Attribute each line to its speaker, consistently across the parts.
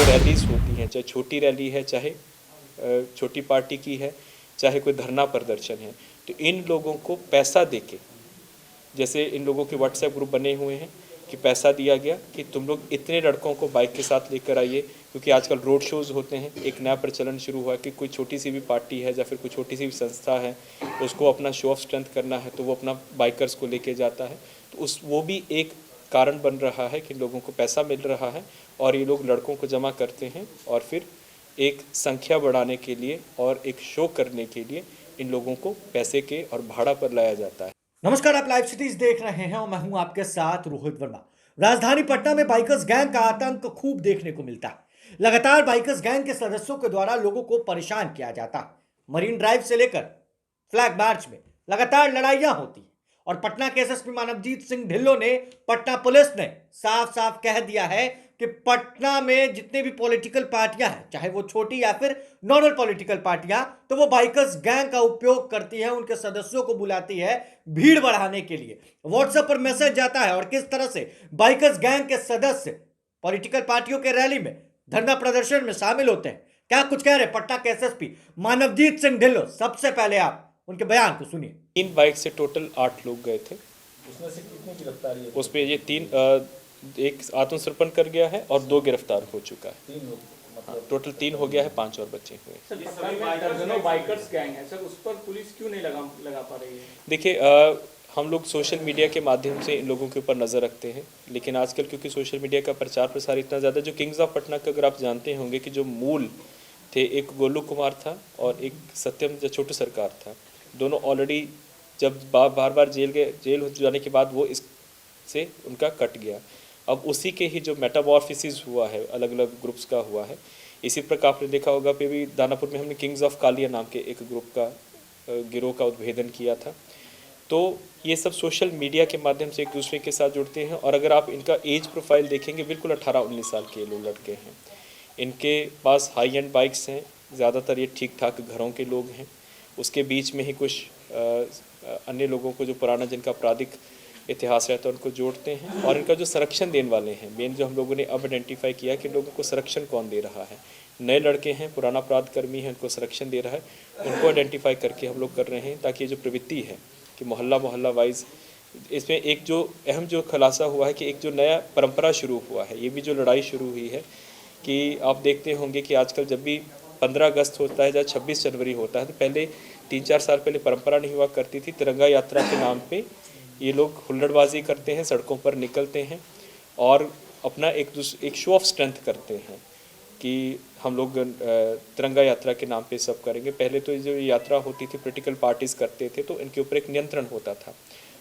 Speaker 1: जो रैलीज होती हैं, चाहे छोटी रैली है, चाहे छोटी पार्टी की है, चाहे कोई धरना प्रदर्शन है, तो इन लोगों को पैसा देके, जैसे इन लोगों के व्हाट्सएप ग्रुप बने हुए हैं कि पैसा दिया गया कि तुम लोग इतने लड़कों को बाइक के साथ लेकर आइए, क्योंकि आजकल रोड शोज़ होते हैं। एक नया प्रचलन शुरू हुआ कि कोई छोटी सी भी पार्टी है या फिर कोई छोटी सी भी संस्था है, उसको अपना शो ऑफ स्ट्रेंथ करना है तो वो अपना बाइकर्स को लेके जाता है। तो वो भी एक कारण बन रहा है कि लोगों को पैसा मिल रहा है और ये लोग लड़कों को जमा करते हैं और फिर एक संख्या बढ़ाने के लिए और एक शो करने के लिए इन लोगों को पैसे के और भाड़ा पर लाया जाता है।
Speaker 2: नमस्कार, आप लाइव सिटीज देख रहे हैं और मैं हूं आपके साथ रोहित वर्मा। राजधानी पटना में बाइकर्स गैंग का आतंक खूब देखने को मिलता है। लगातार बाइकर्स गैंग के सदस्यों के द्वारा लोगों को परेशान किया जाता है। मरीन ड्राइव से लेकर फ्लैग मार्च में लगातार लड़ाइयां होती हैं और पटना के एसएसपी मानवजीत सिंह ढिल्लों ने, पटना पुलिस ने साफ साफ कह दिया है कि पटना में जितने भी पॉलिटिकल पार्टियां हैं, चाहे वो छोटी या फिर नॉर्मल पॉलिटिकल पार्टियां, तो वो बाइकर्स गैंग का उपयोग करती है, उनके सदस्यों को बुलाती है भीड़ बढ़ाने के लिए। व्हाट्सएप पर मैसेज जाता है और किस तरह से बाइकर्स गैंग के सदस्य पॉलिटिकल पार्टियों के रैली में, धरना प्रदर्शन में शामिल होते हैं। क्या कुछ कह रहे पटना के एसएसपी मानवजीत सिंह ढिल्लों? सबसे पहले आप उनके बयान को सुनिए।
Speaker 1: 3 बाइक से टोटल 8 लोग गए थे।
Speaker 3: उसमें से कितनी गिरफ्तारी है?
Speaker 1: उसमें ये 3 एक आत्मसमर्पण कर गया है और 2 गिरफ्तार हो चुका है।
Speaker 3: 3 लोग मतलब
Speaker 1: टोटल 3 हो गया है, 5 और बचे हुए।
Speaker 4: सर, पटना में दर्जनों बाइकर्स गैंग है सर, उस पर पुलिस क्यों नहीं लगा पा रही है?
Speaker 1: देखिए, हम लोग सोशल मीडिया के माध्यम से इन लोगों के ऊपर नज़र रखते हैं, लेकिन आजकल क्योंकि सोशल मीडिया का प्रचार प्रसार इतना ज़्यादा, जो किंग्स ऑफ पटना का अगर आप जानते होंगे कि जो मूल थे, एक गोलू कुमार था और एक सत्यम जो छोटू सरकार था, दोनों ऑलरेडी जब बार बार जेल हो जाने के बाद वो इससे उनका कट गया। अब उसी के ही जो मेटामॉर्फोसिस हुआ है, अलग अलग ग्रुप्स का हुआ है। इसी प्रकार आपने देखा होगा पे भी दानापुर में हमने किंग्स ऑफ कालिया नाम के एक ग्रुप का गिरोह का उद्भेदन किया था। तो ये सब सोशल मीडिया के माध्यम से एक दूसरे के साथ जुड़ते हैं और अगर आप इनका एज प्रोफाइल देखेंगे, बिल्कुल 18-19 साल के लोग लड़के हैं। इनके पास हाई एंड बाइक्स हैं, ज़्यादातर ये ठीक ठाक घरों के लोग हैं। उसके बीच में ही कुछ अन्य लोगों को जो पुराना जिनका आपराधिक इतिहास रहता है उनको जोड़ते हैं और इनका जो संरक्षण देने वाले हैं, मेन जो हम लोगों ने अब आइडेंटिफाई किया कि लोगों को संरक्षण कौन दे रहा है। नए लड़के हैं, पुराना अपराध कर्मी है, उनको संरक्षण दे रहा है, उनको आइडेंटिफाई करके हम लोग कर रहे हैं ताकि ये जो प्रवृत्ति है कि मोहल्ला वाइज, इसमें एक जो अहम जो खुलासा हुआ है कि एक जो नया परंपरा शुरू हुआ है, ये भी जो लड़ाई शुरू हुई है कि आप देखते होंगे कि आजकल जब भी 15 अगस्त होता है या 26 जनवरी होता है, तो पहले 3-4 साल पहले परंपरा नहीं हुआ करती थी, तिरंगा यात्रा के नाम पे ये लोग हुल्लड़बाजी करते हैं, सड़कों पर निकलते हैं और अपना एक शो ऑफ स्ट्रेंथ करते हैं कि हम लोग तिरंगा यात्रा के नाम पे सब करेंगे। पहले तो जो यात्रा होती थी पॉलिटिकल पार्टीज़ करते थे तो इनके ऊपर एक नियंत्रण होता था।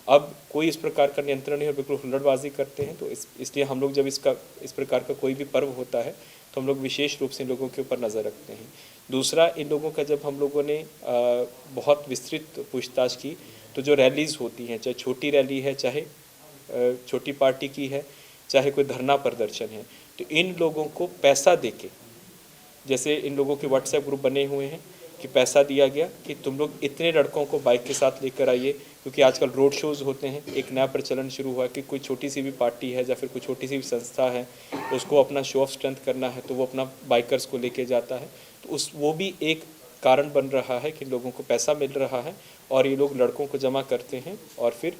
Speaker 1: अब कोई इस प्रकार का नियंत्रण नहीं है, बिल्कुल हुल्लड़बाजी करते हैं। तो इसलिए हम लोग जब इस प्रकार का कोई भी पर्व होता है तो हम लोग विशेष रूप से इन लोगों के ऊपर नज़र रखते हैं। दूसरा, इन लोगों का जब हम लोगों ने बहुत विस्तृत पूछताछ की तो जो रैलीज़ होती हैं, चाहे छोटी रैली है, चाहे छोटी पार्टी की है, चाहे कोई धरना प्रदर्शन है, तो इन लोगों को पैसा देके, जैसे इन लोगों के व्हाट्सएप ग्रुप बने हुए हैं कि पैसा दिया गया कि तुम लोग इतने लड़कों को बाइक के साथ लेकर आइए, क्योंकि आजकल रोड शोज़ होते हैं। एक नया प्रचलन शुरू हुआ कि कोई छोटी सी भी पार्टी है या फिर कोई छोटी सी भी संस्था है, उसको अपना शो ऑफ स्ट्रेंथ करना है तो वो अपना बाइकर्स को लेके जाता है। तो वो भी एक कारण बन रहा है कि लोगों को पैसा मिल रहा है और ये लोग लड़कों को जमा करते हैं और फिर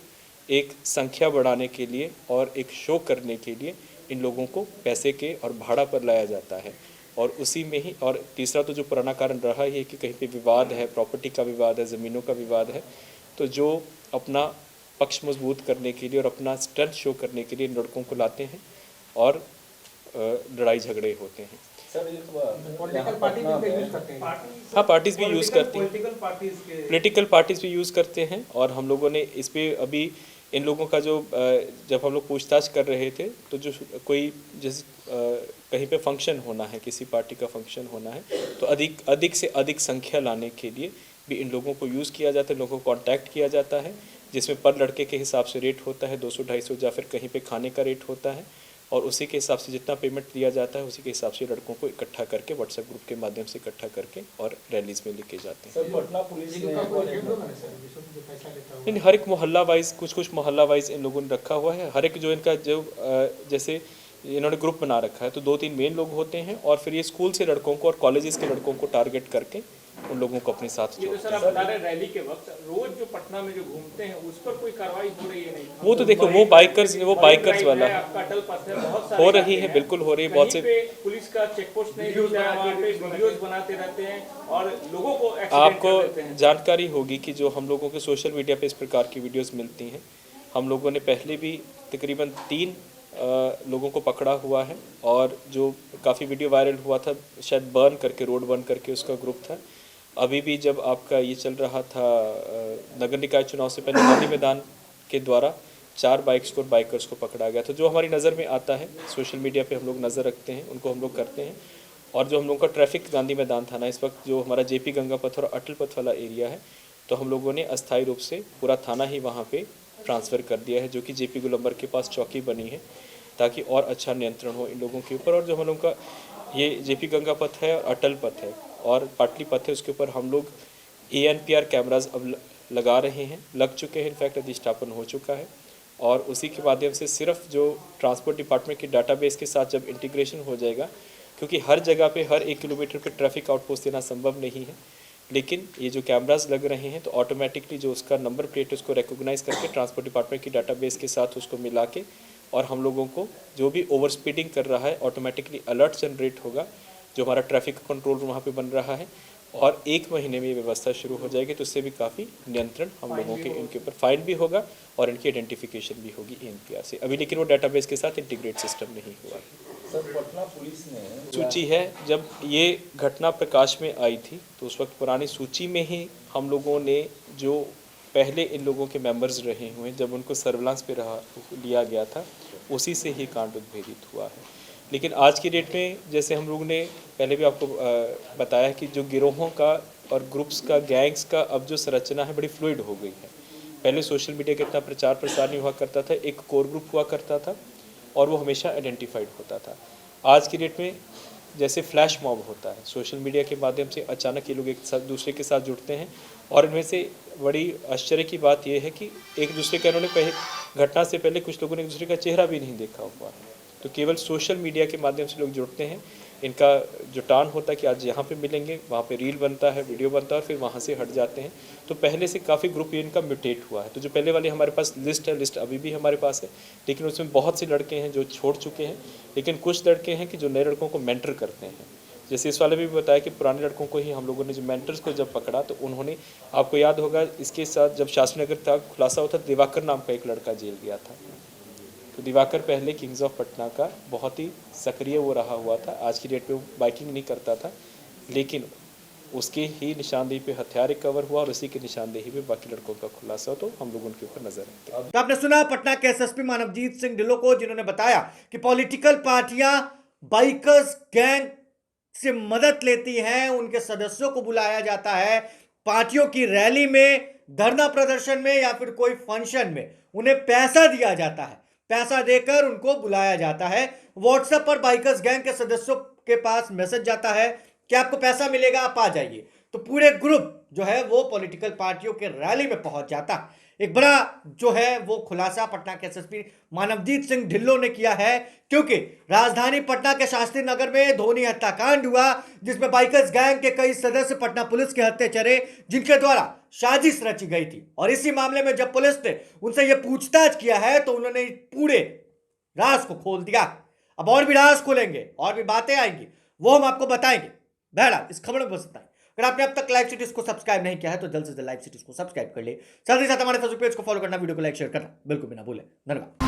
Speaker 1: एक संख्या बढ़ाने के लिए और एक शो करने के लिए इन लोगों को पैसे के और भाड़ा पर लाया जाता है। और उसी में ही, और तीसरा तो जो पुराना कारण रहा ही है कि कहीं पे विवाद है, प्रॉपर्टी का विवाद है, ज़मीनों का विवाद है, तो जो अपना पक्ष मजबूत करने के लिए और अपना स्ट्रेंथ शो करने के लिए इन लड़कों को लाते हैं और लड़ाई झगड़े होते हैं।
Speaker 3: सर ये
Speaker 4: पॉलिटिकल पार्टी भी यूज करते हैं।
Speaker 1: हाँ, पार्टीज़ भी यूज़ करती हैं, पॉलिटिकल पार्टीज़ भी यूज़ करते हैं। और हम लोगों ने इस पर अभी इन लोगों का जो जब हम लोग पूछताछ कर रहे थे तो जो कोई जैसे कहीं पे फंक्शन होना है, किसी पार्टी का फंक्शन होना है, तो अधिक से अधिक संख्या लाने के लिए भी इन लोगों को यूज़ किया जाता है, लोगों को कॉन्टैक्ट किया जाता है, जिसमें पर लड़के के हिसाब से रेट होता है 200-250, या फिर कहीं पे खाने का रेट होता है और उसी के हिसाब से जितना पेमेंट दिया जाता है उसी के हिसाब से लड़कों को इकट्ठा करके व्हाट्सएप ग्रुप के माध्यम से इकट्ठा करके और रैलीज में लेके जाते हैं।
Speaker 3: सर पटना पुलिस ने
Speaker 1: इन हर एक मोहल्ला वाइज कुछ मोहल्ला वाइज इन लोगों ने रखा हुआ है। हर एक जो इनका जो जैसे इन्होंने ग्रुप बना रखा है, तो 2-3 मेन लोग होते हैं और फिर ये स्कूल से लड़कों को और कॉलेजेस के लड़कों को टारगेट करके उन लोगों को अपने साथ
Speaker 4: ये तो
Speaker 1: जोड़ते
Speaker 4: सर आप बता रहे हैं रैली के वक्त रोज जो पटना में जो घूमते हैं उस पर कोई कार्रवाई हो रही है नहीं?
Speaker 1: हैं। वो तो देखो वो बाइकर्स वाला
Speaker 4: है, आपका अटल पथ है, बहुत सारे
Speaker 1: हो रही
Speaker 4: इलाके
Speaker 1: है,
Speaker 4: हैं।
Speaker 1: बिल्कुल हो रही है। बहुत
Speaker 4: कहीं
Speaker 1: से
Speaker 4: पे पुलिस का चेक पोस्ट नहीं दिखता है, वहाँ पे वीडियोस बनाते रहते हैं और लोगों को एक्सीडेंट
Speaker 1: आपको
Speaker 4: कर देते हैं।
Speaker 1: जानकारी होगी कि जो हम लोगों के सोशल मीडिया पे इस प्रकार की वीडियोस मिलती हैं, हम लोगों ने पहले भी तकरीबन 3 लोगों को पकड़ा हुआ है और जो काफ़ी वीडियो वायरल हुआ था शायद बर्न करके, रोड बर्न करके उसका ग्रुप था। अभी भी जब आपका ये चल रहा था नगर निकाय चुनाव से पहले गांधी मैदान के द्वारा 4 बाइक्स को और बाइकर्स को पकड़ा गया। तो जो हमारी नज़र में आता है सोशल मीडिया पे हम लोग नज़र रखते हैं, उनको हम लोग करते हैं। और जो हम लोग का ट्रैफिक गांधी मैदान था ना, इस वक्त जो हमारा जेपी गंगा पथ और अटल पथ वाला एरिया है, तो हम लोगों ने अस्थायी रूप से पूरा थाना ही वहाँ पे ट्रांसफ़र कर दिया है, जो कि जेपी गोलंबर के पास चौकी बनी है, ताकि और अच्छा नियंत्रण हो इन लोगों के ऊपर। और जो हम लोगों का ये जेपी गंगा पथ है और अटल पथ है और पाटली पथ है, उसके ऊपर हम लोग ANPR कैमराज अब लगा रहे हैं, लग चुके हैं, इनफैक्ट अधिष्ठापन हो चुका है। और उसी के माध्यम से सिर्फ जो ट्रांसपोर्ट डिपार्टमेंट के डाटाबेस के साथ जब इंटीग्रेशन हो जाएगा, क्योंकि हर जगह पे हर 1 किलोमीटर पे ट्रैफिक आउटपोस्ट देना संभव नहीं है, लेकिन ये जो कैमराज लग रहे हैं तो ऑटोमेटिकली जो उसका नंबर प्लेट है उसको रिकॉग्नाइज करके ट्रांसपोर्ट डिपार्टमेंट की डाटाबेस के साथ उसको मिला के और हम लोगों को जो भी ओवर स्पीडिंग कर रहा है ऑटोमेटिकली अलर्ट जनरेट होगा, जो हमारा ट्रैफिक कंट्रोल रूम वहाँ पे बन रहा है। और 1 महीने में ये व्यवस्था शुरू हो जाएगी, तो उससे भी काफ़ी नियंत्रण हम लोगों के इनके ऊपर फाइन भी होगा और इनकी आइडेंटिफिकेशन भी होगी ANPR से। अभी लेकिन वो डाटाबेस के साथ इंटीग्रेट सिस्टम नहीं हुआ है।
Speaker 3: सर पटना पुलिस ने
Speaker 1: सूची है, जब ये घटना प्रकाश में आई थी तो उस वक्त पुरानी सूची में ही हम लोगों ने जो पहले इन लोगों के मेंबर्स रहे हुए जब उनको सर्विलांस पे लिया गया था, उसी से ही कांड उद्भेदित हुआ है। लेकिन आज की डेट में जैसे हम लोग ने पहले भी आपको बताया कि जो गिरोहों का और ग्रुप्स का, गैंग्स का अब जो संरचना है बड़ी फ्लूइड हो गई है। पहले सोशल मीडिया का इतना प्रचार प्रसार नहीं हुआ करता था, एक कोर ग्रुप हुआ करता था और वो हमेशा आइडेंटिफाइड होता था। आज की डेट में जैसे फ्लैश मॉब होता है, सोशल मीडिया के माध्यम से अचानक ये लोग एक साथ दूसरे के साथ जुड़ते हैं और इनमें से बड़ी आश्चर्य की बात यह है कि एक दूसरे का इन्होंने घटना से पहले कुछ लोगों ने एक दूसरे का चेहरा भी नहीं देखा हुआ है, तो केवल सोशल मीडिया के माध्यम से लोग जुड़ते हैं। इनका जुटान होता है कि आज यहाँ पे मिलेंगे, वहाँ पे रील बनता है, वीडियो बनता है और फिर वहाँ से हट जाते हैं। तो पहले से काफ़ी ग्रुप इनका म्यूटेट हुआ है। तो जो पहले वाली हमारे पास लिस्ट है, लिस्ट अभी भी हमारे पास है, लेकिन उसमें बहुत से लड़के हैं जो छोड़ चुके हैं, लेकिन कुछ लड़के हैं कि जो नए लड़कों को मेंटर करते हैं। जैसे इस वाले भी बताया कि पुराने लड़कों को ही हम लोगों ने जो मेंटर्स को जब पकड़ा तो उन्होंने, आपको याद होगा इसके साथ जब शास्त्री नगर था खुलासा होता, दिवाकर नाम का एक लड़का जेल गया था। तो दिवाकर पहले किंग्स ऑफ पटना का बहुत ही सक्रिय वो रहा हुआ था। आज की डेट पे वो बाइकिंग नहीं करता था, लेकिन उसके ही निशानदेही पे हथियार रिकवर हुआ और उसी की निशानदेही पे बाकी लड़कों का खुलासा, तो हम लोग उनके ऊपर नजर रखते हैं।
Speaker 2: तो आपने सुना पटना के SSP मानवजीत सिंह ढिल्लों को, जिन्होंने बताया कि पॉलिटिकल पार्टियां बाइकर्स गैंग से मदद लेती हैं, उनके सदस्यों को बुलाया जाता है पार्टियों की रैली में, धरना प्रदर्शन में या फिर कोई फंक्शन में, उन्हें पैसा दिया जाता है, पैसा देकर उनको बुलाया जाता है। व्हाट्सएप पर बाइकर्स गैंग के सदस्यों के पास मैसेज जाता है कि आपको पैसा मिलेगा, आप आ जाइए। तो पूरे ग्रुप जो है वो पॉलिटिकल पार्टियों के रैली में पहुंच जाता है। एक बड़ा जो है वो खुलासा पटना के SSP मानवजीत सिंह ढिल्लों ने किया है, क्योंकि राजधानी पटना के शास्त्री नगर में धोनी हत्याकांड हुआ, जिसमें बाइकर्स गैंग के कई सदस्य पटना पुलिस के हत्थे चढ़े, जिनके द्वारा साजिश रची गई थी। और इसी मामले में जब पुलिस ने उनसे यह पूछताछ किया है तो उन्होंने पूरे राज को खोल दिया। अब और भी राज खोलेंगे, और भी बातें आएंगी, वो हम आपको बताएंगे। बहरहाल इस खबर में बस इतना ही। अगर आपने अब तक लाइव सिटीज को सब्सक्राइब नहीं किया है तो जल्द से जल्द लाइव सिटीज को सब्सक्राइब कर ले, साथ ही साथ हमारे फेसबुक पेज को फॉलो करना, वीडियो को लाइक शेयर करना बिल्कुल भी ना भूलें। धन्यवाद।